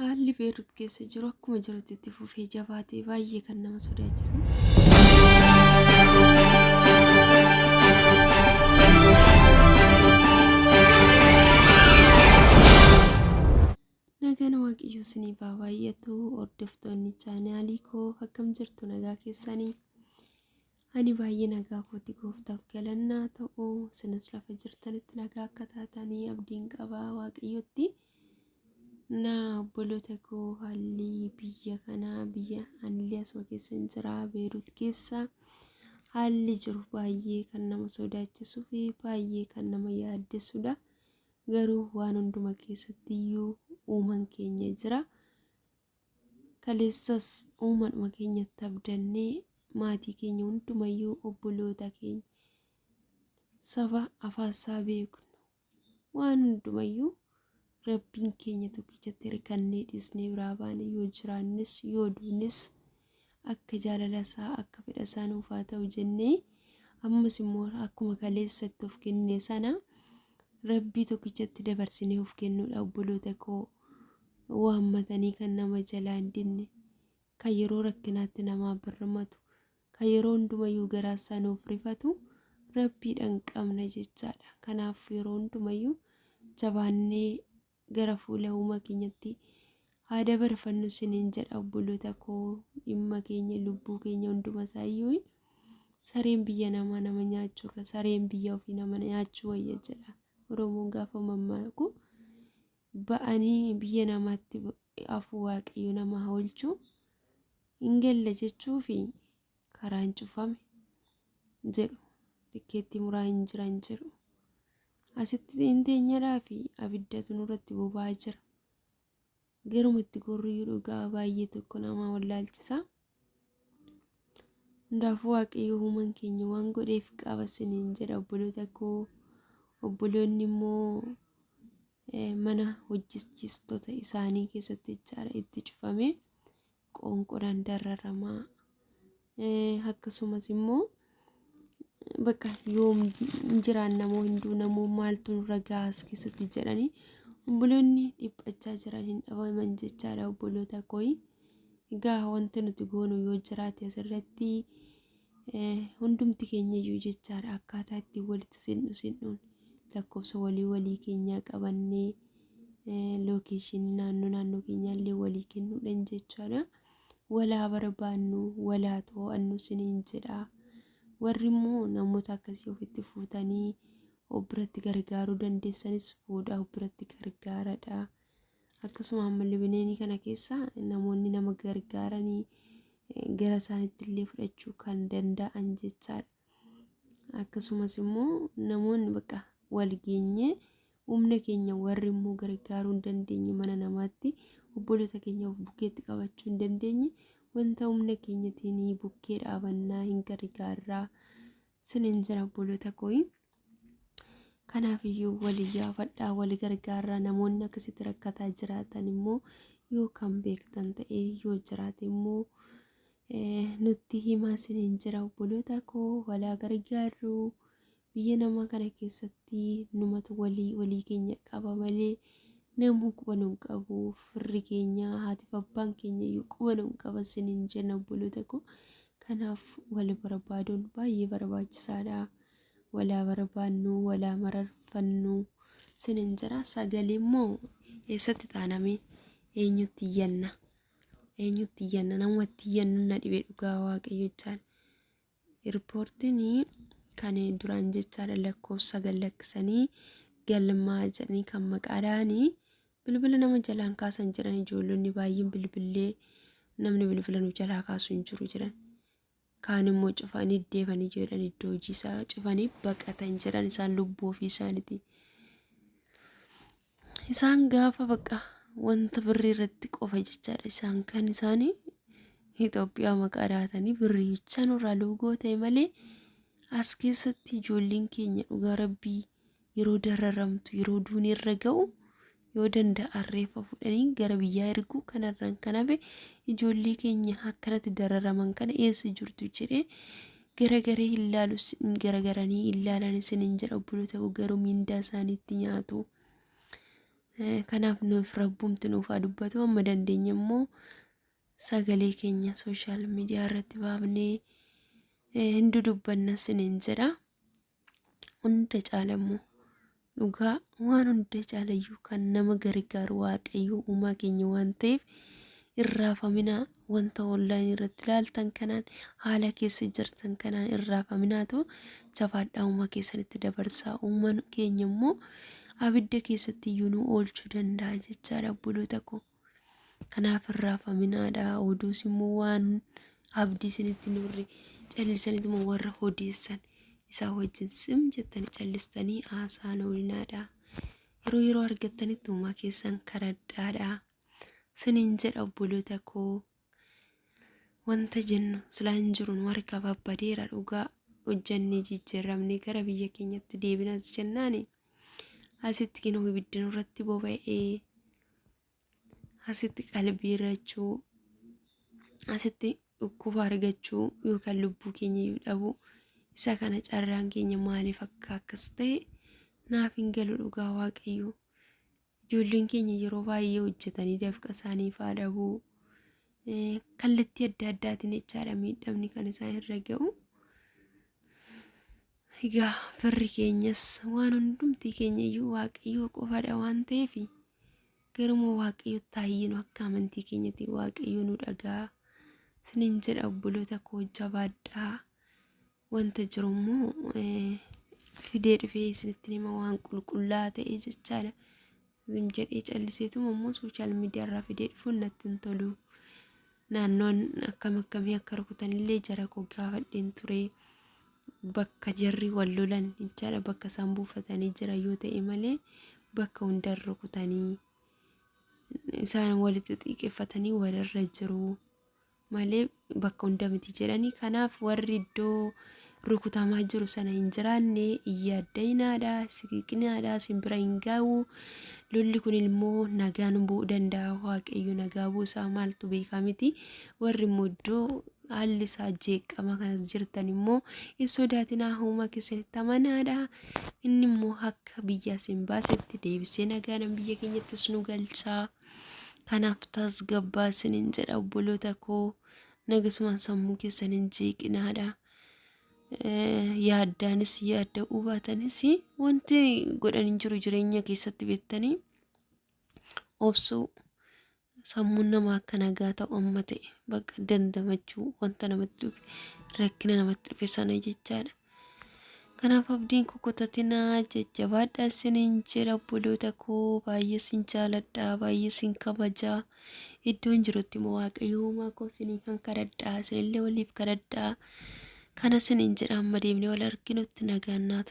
Haalli Beerut keessa jiru akkuma jirutti itti fufee jabaatee baay'ee kan nama sodaachisu. Nagaan Waaqayyoo isiniif haa baay'atu. Hordoftoonni chaanaalii koo akkam jirtu nagaa keessanii? Ani baay'ee nagaa kooti, Gooftaaf galannaa ta'u. Isinis lafa jirtanitti nagaa akka taatanii abdiin qaba Waaqayyootti. Obboloota koo haalli biyya kanaa biyya ani asuma keessa jira Beerut keessa haalli jiru baay'ee kan nama sodaachisuu fi baay'ee kan nama yaaddessuudha. Garuu waan hunduma keessatti iyyuu uumaan keenya jira. Kaleessas uumaadhuma keenyatti abdannee maatii keenya hundumayyuu obboloota keenya saba afaasaa beeknu waan hundumayyuu Rabbiin keenya tokkichatti hirkannee dhiisnee biraa baane yoo jiraannis yoo duunis akka jaalala isaa akka fedha isaa nuuf haa ta'u jennee ammas immoo akkuma kaleessatti of kennine sana Rabbii tokkichatti dabarsinee of kennuudha. Obboloota koo waammatanii kan nama jalaa hin dinne, kan yeroo rakkinaatti namaa birmatu, kan yeroo hundumayyuu garaa isaa nuuf rifatu Rabbiidhaan qabna jechaadha. Kanaaf yeroo hundumayyuu jabaannee gara fuula uumaa keenyatti haa dabarfannu isiniin jedha. Obboloota koo dhimma keenya lubbuu keenya hunduma isaayyuu sareen biyya nama nyaachurra sareen biyya ofii nama nyaachuu wayya jedha Oromoon gaafa mammaaku. Ba'anii biyya namaatti afuu Waaqayyo nama haa oolchu hin galle jechuu fi karaan cufame jedhu tikkeetti muraa hin jiran jedhu. Asitti teenyadhaa fi abiddatu nurratti boba'aa jira. Garumatti gorriyuu dhugaa baay'ee tokko nama wallaalchisa. Hundaafuu Waaqayyo uumaan keenya waan godheef qaba isiniin jedha obboloota koo. Obboloonni immoo mana hojjechiistota isaanii keessatti jechaadha itti cufame qoonqodhaan dararamaa. Akkasumas immoo bakka yoom jiraan namoo hinduu namoo maaltu nurra gaas keessatti jedhanii obboloonni dhiphachaa jiran hin dhabaman jechaadha obboloota koo. Egaa wanti nuti goonu yoo jiraate asirratti hundumti keenya iyyuu jechaadha akkaataa itti walitti sinnuun lakkoofsa walii keenyaa qabannee lookeeshinii naannoo keenyaallee walii kennuudhaan jechaadha. Walaa barbaannu walaa to'annu isiniin jedha. Warri immoo namoota akkasii ofitti fuutanii obbiratti gargaaruu dandeessanis fuudhaa obbiratti gargaaradha. Akkasuma ammallee bineenii kana keessa namoonni nama gargaaranii gara isaaniitti illee fudhachuu kan danda'an jechaadha. Akkasumas immoo namoonni bakka wal geenyee humna keenya warri immoo gargaaruu hin dandeenye mana namaatti obboloota keenya of bukkeetti qabachuu hin dandeenye wanta humna keenyatiin bukkee dhaabannaa hin gargaarraa isiniin jedha obboloota koo. Kanaaf iyyuu walii yaafadhaa wal gargaarraa. Namoonni akkasitti rakkataa jiraatan immoo yoo kan beektan ta'e yoo jiraate immoo nutti himaa isiniin jedha obboloota koo. Walaa gargaarru biyya namaa kana keessatti numatu walii keenya qaba malee namuu quba nu qabu. Firri keenya haati abbaan keenya iyyuu quba nu qaba isiniin jenna obboloota koo. Kanaaf wal barbaaduun baay'ee barbaachisaadha. Walaa barbaannu walaa mararfannu isiniin jedha. Sagalee immoo eessatti taaname eenyutti iyyanna namatti iyyannu na dhibee dhugaa Waaqayyo jechaan. Riippoortiin kan duraan jechaadha lakkoofsa gallakkisanii galmaa jedhanii kan maqaadhaanii bilbila nama jalaan kaasan jiran ijoollonni baay'een bilbilee namni bilbila nu jalaa kaasu hin jiru jiran. Kaan immoo cufanii deebanii jedhan iddoo hojii isaa cufanii baqatan jiran isaan lubbuu ofii isaaniiti. Isaan gaafa bakka wanta birrii irratti qofa jechaadha isaan kan isaanii Itoophiyaa maqaa dhaatanii birrii bicha nurraa loogoo ta'e malee as keessatti ijoolleen keenya dhugaa Rabbii yeroo dararamtu yeroo duunii irra ga'u yoo danda'a reeffa fudhanii gara biyyaa erguu kanarraan kan hafe ijoollee keenya akkanatti dararaman kana eessa jirtu jedhee garagaree ilaalus garagaranii ilaalan isiniin jedha obboloota koo. Garuu mindaa isaaniitti nyaatu. Kanaaf nuuf rabbumti nuuf haa dubbatu, amma dandeenye immoo sagalee keenya sooshaal miidiyaa irratti baafnee hin dudubbanna siniin jedha. Hunda caala immoo dhugaa waan hunda caalayyuu kan nama gargaaru Waaqayyo uumaa keenya waan ta'eef irraafaminaa wanta onlaayinii irratti ilaaltan kanaan haala keessa jirtan kanaan irraafaminaatu jabaadhaa uumaa keessanitti dabarsaa. Uumaan keenya immoo abidda keessatti iyyuu nu oolchuu danda'a jechaadha obboloota koo. Kanaaf irraafaminaadha. Oduus immoo waan abdii isinitti nurri callisaniituma warra odeessan isaa wajjin sim jettanii callistanii haasaan oolinaadha. Yeroo argattanitti uumaa keessan karadhaadha. Siniin jedha obboloota koo. Wanta jennu silaa hin jiruun warra babbadeera dhugaa hojjannee jijjiiramnee gara biyya keenyatti deebinas jennaani. Asitti kinoo ibidda nurratti boba'ee asitti qalbii irrachuu asitti dhukkuba argachuu yookaan lubbuu keenya iyyuu dhabuu isa kana carraan keenya maaliif akka akkas ta'e naaf hin galu dhugaa Waaqayyo. Ijoolleen keenya yeroo baay'ee hojjetanii dafqa isaanii faa dhabuu kallattii adda addaatiin jechaadha miidhamni kan isaan irra ga'u. Egaa firri keenyas waan hundumti keenya iyyuu Waaqayyo qofaadha waan ta'eef garuma Waaqayyo taayyinu akka amantii keenyatti Waaqayyo nu dhagaa. Siniin jedha obboloota koo jabaadhaa. Wanta jiru immoo fidee dhufee isinitti hima waan qulqullaa'aa ta'e jechaadha. Jedhee calliseetuma immoo sooshaal miidiyaa irraa fidee dhufuun natti hin tolu. Naannoon akkamii akka rukutanillee jara koo gaafadheen ture. Bakka jarri wal lolan jechaadha bakka isaan buufatanii jira yoo ta'e malee bakka hundaan rukutanii isaan walitti xiqqeeffatanii walirra jiru malee bakka hunda miti jedhanii. Kanaaf warri iddoo rukutamaa jiru sana hin jiraanne iyyaadayinaadha, siqiqinaadha, simbira hin gahu. Lolli kun immoo nagaan bu'uu danda'a. Waaqayyo nagaa buusaa maaltu beekaa miti. Warri immoo iddoo haalli isaa jeeqama kanas jirtan immoo hin sodaatinaa uumaa keessanitti amanaadha. Inni immoo akka biyya isin baasetti deebisee nagaan biyya keenyattis nu galchaa. Kanaaf tasgabbaa isiniin jedha obboloota koo. Nagasumaan sammuu keessan hin jeeqinaadha. Yaaddaanis yaadda hubaatanis wanti godhan hin jiru jireenya keessatti beektanii obsuu sammuun namaa akka nagaa ta'u amma ta'e bakka dandamachuu wanta namatti dhufe rakkina namatti dhufe sana jechaadha. Kanaaf abdiin kukutatinaa jajjabaadhaa isiniin jedha obboloota koo. Baay'ee sin jaaladhaa, baay'ee sin kabajaa. Iddoon jirutti immoo Waaqayyo uumaa koo isiniif kan kadhadhaa, isinillee waliif kadhadhaa. Kana isiniin jedha amma deemnee wal arginutti nagaan naaf